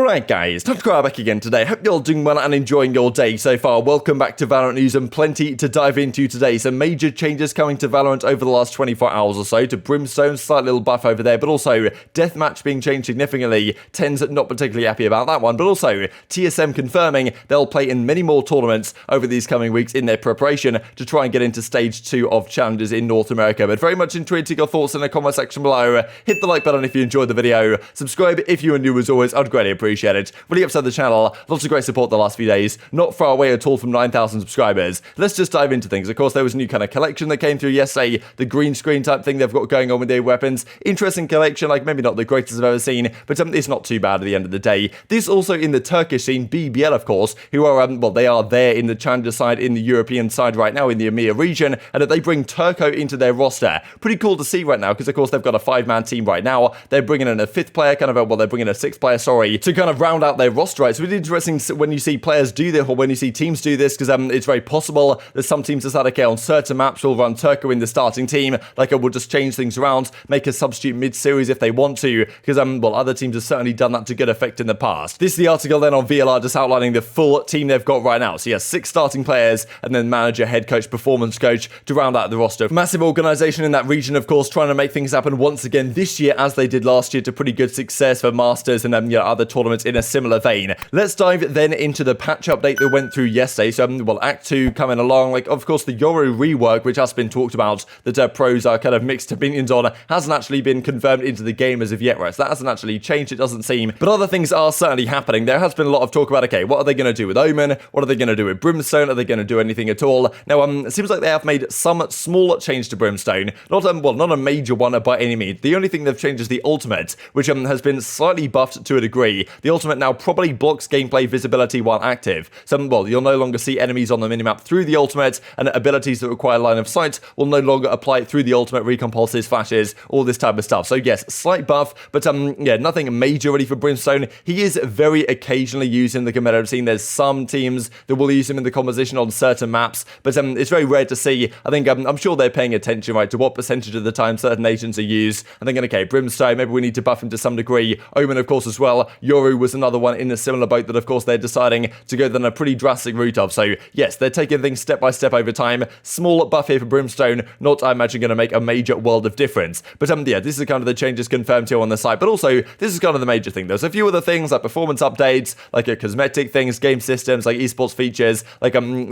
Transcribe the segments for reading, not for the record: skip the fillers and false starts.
Alright guys, TacticalRab back again today. Hope you're all doing well and enjoying your day so far. Welcome back to Valorant news and plenty to dive into today. Some major changes coming to Valorant over the last 24 hours or so. To Brimstone, slight little buff over there, but also Deathmatch being changed significantly. TenZ not particularly happy about that one, but also TSM confirming they'll play in many more tournaments over these coming weeks in their preparation to try and get into stage 2 of challenges in North America. But very much intrigued to your thoughts in the comment section below. Hit the like button if you enjoyed the video. Subscribe if you are new as always. I'd greatly appreciate it. Really upset the channel. Lots of great support the last few days. Not far away at all from 9,000 subscribers. Let's just dive into things. Of course, there was a new kind of collection that came through yesterday. The green screen type thing they've got going on with their weapons. Interesting collection, like maybe not the greatest I've ever seen, but it's not too bad at the end of the day. This also in the Turkish scene, BBL of course, who are, well, they are there in the challenger side, in the European side right now, in the EMEA region, and that they bring Turko into their roster. Pretty cool to see right now, because of course they've got a 5-man team right now. They're bringing in a 5th player, they're bringing a 6th player, to kind of round out their roster, right? So it's interesting when you see players do this, or when you see teams do this, because it's very possible that some teams decide, okay, on certain maps we'll run Turko in the starting team, we'll just change things around, make a substitute mid-series if they want to, because well, other teams have certainly done that to good effect in the past. This is the article then on VLR just outlining the full team they've got right now. So yeah, 6 starting players, and then manager, head coach, performance coach to round out the roster. Massive organization in that region, of course, trying to make things happen once again this year, as they did last year, to pretty good success for Masters and other tournaments in a similar vein. Let's dive then into the patch update that went through yesterday. So, well, Act 2 coming along. Of course, the Yoru rework, which has been talked about, that pros are kind of mixed opinions on, hasn't actually been confirmed into the game as of yet, right? So that hasn't actually changed, it doesn't seem. But other things are certainly happening. There has been a lot of talk about, okay, what are they going to do with Omen? What are they going to do with Brimstone? Are they going to do anything at all? Now, it seems like they have made some small change to Brimstone. Not a major one by any means. The only thing they've changed is the ultimate, which has been slightly buffed to a degree. The ultimate now probably blocks gameplay visibility while active. So, well, you'll no longer see enemies on the minimap through the ultimate, and abilities that require line of sight will no longer apply through the ultimate, recon pulses, flashes, all this type of stuff. So yes, slight buff, but yeah, nothing major really for Brimstone. He is very occasionally used in the competitive scene. There's some teams that will use him in the composition on certain maps, but it's very rare to see. I think I'm sure they're paying attention, right, to what percentage of the time certain agents are used, and thinking, okay, Brimstone, maybe we need to buff him to some degree. Omen, of course, as well. Yoru was another one in a similar boat that, of course, they're deciding to go down a pretty drastic route of. So, yes, they're taking things step by step over time. Small buff here for Brimstone, not, I imagine, going to make a major world of difference. But, yeah, this is kind of the changes confirmed here on the site. But also, this is kind of the major thing. There's a few other things, like performance updates, like cosmetic things, game systems, like esports features,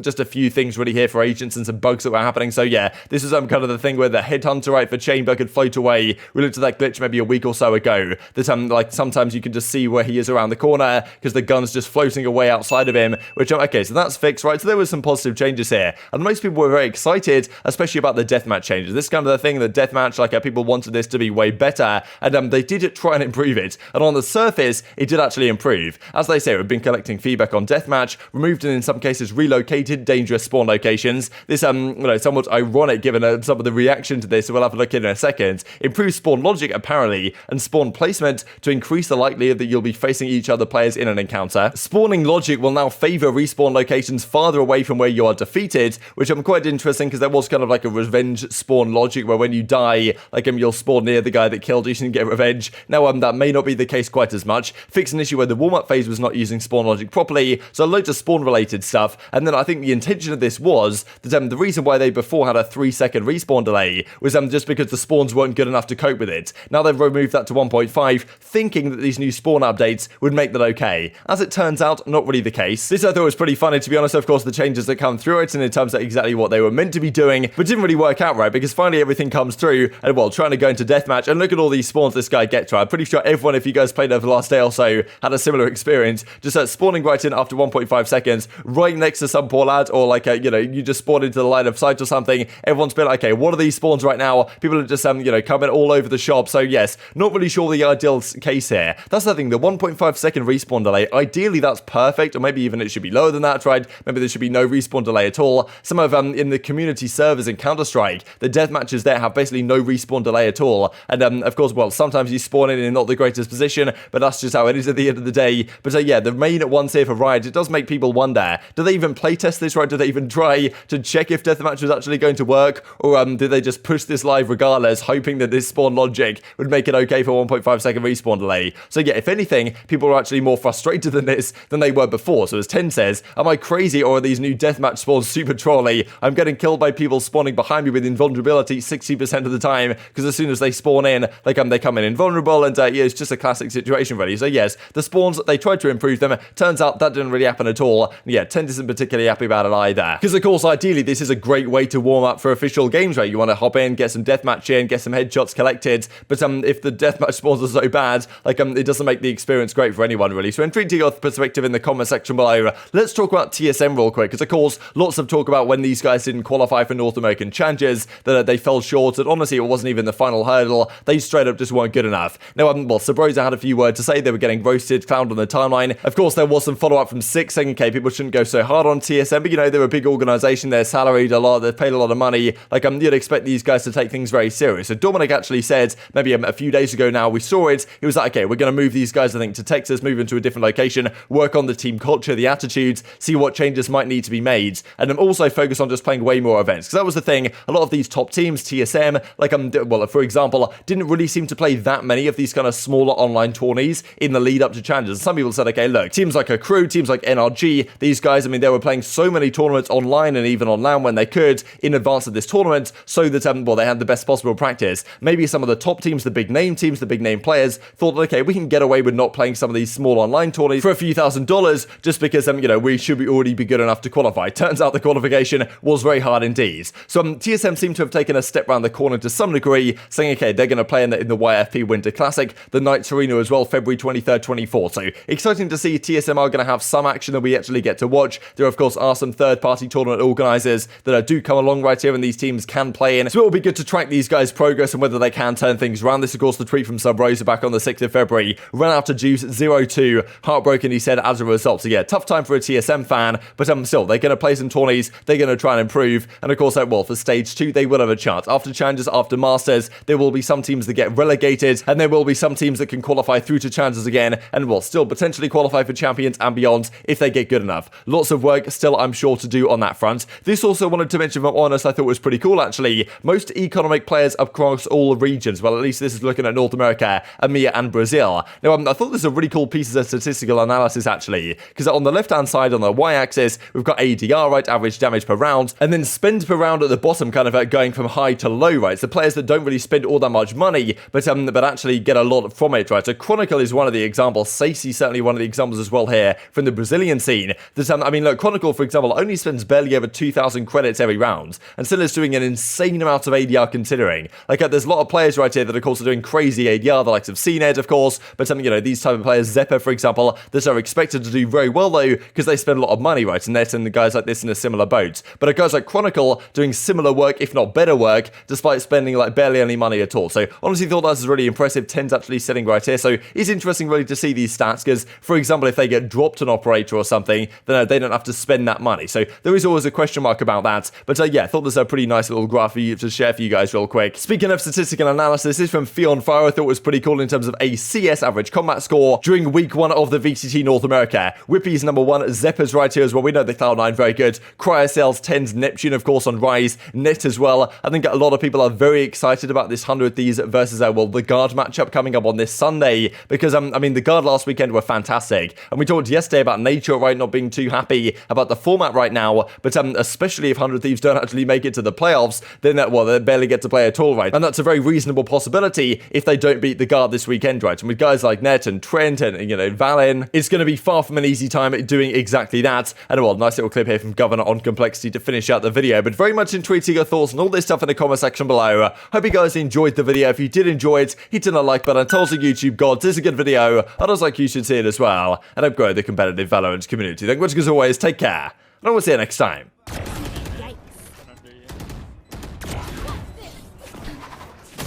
just a few things really here for agents and some bugs that were happening. So, yeah, this is kind of the thing where the headhunter, right, for Chamber could float away. We looked at that glitch maybe a week or so ago, that, sometimes you can just see where he is around the corner, because the gun's just floating away outside of him, which, okay, so that's fixed, right? So there was some positive changes here, and most people were very excited, especially about the deathmatch changes. This is kind of the thing, the deathmatch, people wanted this to be way better, and they did try and improve it, and on the surface, it did actually improve. As they say, we've been collecting feedback on deathmatch, removed and in some cases relocated dangerous spawn locations. This, somewhat ironic given some of the reaction to this, so we'll have a look in a second. Improved spawn logic, apparently, and spawn placement to increase the likelihood that you'll be facing each other players in an encounter. Spawning logic will now favor respawn locations farther away from where you are defeated, which I'm quite interesting, because there was kind of like a revenge spawn logic where when you die, you'll spawn near the guy that killed you and get revenge. Now, that may not be the case quite as much. Fixed an issue where the warm-up phase was not using spawn logic properly, so loads of spawn-related stuff. And then I think the intention of this was that the reason why they before had a 3-second respawn delay was just because the spawns weren't good enough to cope with it. Now they've removed that to 1.5, thinking that these new spawn updates would make that okay. As it turns out, not really the case. This I thought was pretty funny, to be honest. Of course, the changes that come through it, and in terms of exactly what they were meant to be doing, but didn't really work out right, because finally everything comes through, and well, trying to go into deathmatch, and look at all these spawns this guy gets, right? I'm pretty sure everyone, if you guys played over the last day or so, had a similar experience. Just spawning right in after 1.5 seconds, right next to some poor lad, or you just spawn into the line of sight or something. Everyone's been like, okay, what are these spawns right now? People are just, coming all over the shop. So yes, not really sure the ideal case here. That's the thing, the 1.5 second respawn delay, ideally that's perfect, or maybe even it should be lower than that, right? Maybe there should be no respawn delay at all. Some of in the community servers in Counter-Strike, the deathmatches there have basically no respawn delay at all. And of course, well, sometimes you spawn in not the greatest position, but that's just how it is at the end of the day. But yeah, the main ones here for Riot, it does make people wonder, do they even playtest this, right? Do they even try to check if deathmatch was actually going to work? Or did they just push this live regardless, hoping that this spawn logic would make it okay for 1.5 second respawn delay? So yeah, if anything, people are actually more frustrated than this than they were before. So as TenZ says, am I crazy or are these new deathmatch spawns super trolly? I'm getting killed by people spawning behind me with invulnerability 60% of the time, because as soon as they spawn in, they come in invulnerable, and yeah, it's just a classic situation really. So yes, the spawns, they tried to improve them. Turns out that didn't really happen at all. Yeah, TenZ isn't particularly happy about it either. Because of course, ideally, this is a great way to warm up for official games, right? You want to hop in, get some deathmatch in, get some headshots collected, but if the deathmatch spawns are so bad, it doesn't make the experience great for anyone really. So intrigued to your perspective in the comment section below. Let's talk about TSM real quick, because of course, lots of talk about when these guys didn't qualify for North American challenges, that they fell short, and honestly, it wasn't even the final hurdle. They straight up just weren't good enough. Now, well, Sabrosa had a few words to say. They were getting roasted, clowned on the timeline. Of course, there was some follow-up from Six saying, okay, people shouldn't go so hard on TSM, but you know, they're a big organization, they're salaried a lot, they've paid a lot of money. You'd expect these guys to take things very serious. So Dominic actually said, maybe a few days ago now, we saw it. He was like, okay, we're going to move these guys, I think, to Texas, move into a different location, work on the team culture, the attitudes, see what changes might need to be made, and then also focus on just playing way more events. Because that was the thing, a lot of these top teams, TSM, well, for example, didn't really seem to play that many of these kind of smaller online tourneys in the lead up to challenges. Some people said, okay, look, teams like Accru, teams like NRG, these guys, I mean, they were playing so many tournaments online and even on LAN when they could in advance of this tournament, so that, well, they had the best possible practice. Maybe some of the top teams, the big name teams, the big name players, thought, okay, we can get away with not playing some of these small online tourneys for a few $1,000s just because, you know, we should already be good enough to qualify. Turns out the qualification was very hard indeed. So TSM seem to have taken a step around the corner to some degree, saying, okay, they're going to play in the YFP Winter Classic, the Knights Arena as well, February 23rd, 24th. So exciting to see TSM are going to have some action that we actually get to watch. There, of course, are some third-party tournament organizers that do come along right here, and these teams can play in. So it will be good to track these guys' progress and whether they can turn things around. This, of course, the tweet from Sabrosa back on the 6th of February. Ran out to juice 0-2. Heartbroken, he said, as a result. So yeah, tough time for a TSM fan, but still, they're going to play some tourneys, they're going to try and improve, and of course, well, for stage 2, they will have a chance. After challenges, after masters, there will be some teams that get relegated, and there will be some teams that can qualify through to challenges again, and will still potentially qualify for champions and beyond if they get good enough. Lots of work still, I'm sure, to do on that front. This also wanted to mention, if I'm honest, I thought was pretty cool actually. Most economic players across all regions, well, at least this is looking at North America, EMEA, and Brazil. Now, I thought this was a really cool piece of statistical analysis actually, because on the left-hand side, on the y-axis, we've got ADR, right, average damage per round, and then spend per round at the bottom, kind of going from high to low, right? So players that don't really spend all that much money, but actually get a lot from it, right? So Chronicle is one of the examples. Stacey certainly one of the examples as well here from the Brazilian scene. That, I mean, look, Chronicle, for example, only spends barely over 2,000 credits every round, and still is doing an insane amount of ADR considering. There's a lot of players right here that, of course, are doing crazy ADR, the likes of cNed, of course, but you know, these type of players, Dapr, for example, that are expected to do very well though, because they spend a lot of money, right? And they're the guys like this in a similar boat. But guys like Chronicle doing similar work, if not better work, despite spending barely any money at all. So honestly thought that was really impressive. TenZ actually sitting right here. So it's interesting really to see these stats, because for example, if they get dropped an operator or something, then they don't have to spend that money. So there is always a question mark about that. But yeah, I thought this was a pretty nice little graph for you to share for you guys real quick. Speaking of statistical analysis, this is from Fion Fire. I thought it was pretty cool in terms of a CS average combat score during week 1 of the VCT North America. Whippy's number 1, Zeppa's right here as well. We know the Cloud9 very good. Cryocells, TenZ, Neptune, of course, on Rise, Net as well. I think a lot of people are very excited about this 100 Thieves versus, well, the Guard matchup coming up on this Sunday, because, I mean, the Guard last weekend were fantastic. And we talked yesterday about Nature, right, not being too happy about the format right now, but especially if 100 Thieves don't actually make it to the playoffs, then, well, they barely get to play at all, right? And that's a very reasonable possibility if they don't beat the Guard this weekend, right? And with guys like Net and Trent and, you know, Valin, it's going to be far from an easy time doing exactly that. And, well, nice little clip here from Governor on Complexity to finish out the video, but very much intrigued to your thoughts and all this stuff in the comment section below. Hope you guys enjoyed the video. If you did enjoy it, hit a like button, tell us the YouTube gods this is a good video, and I was like you should see it as well, and help grow the competitive Valorant community. Thank you much as always, take care, and I will see you next time.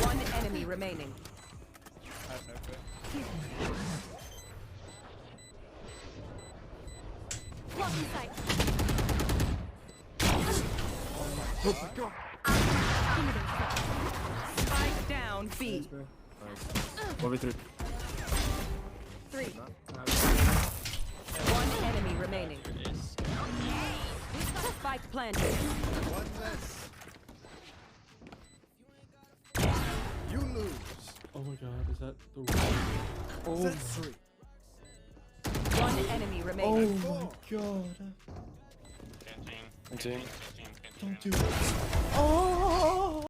One enemy remaining. Spike down B. 1v3. 3. One enemy remaining. Spike planted. You lose. Oh my god, is that the... Oh. enemy remaining. my god. Canteen. Don't do it. Oh!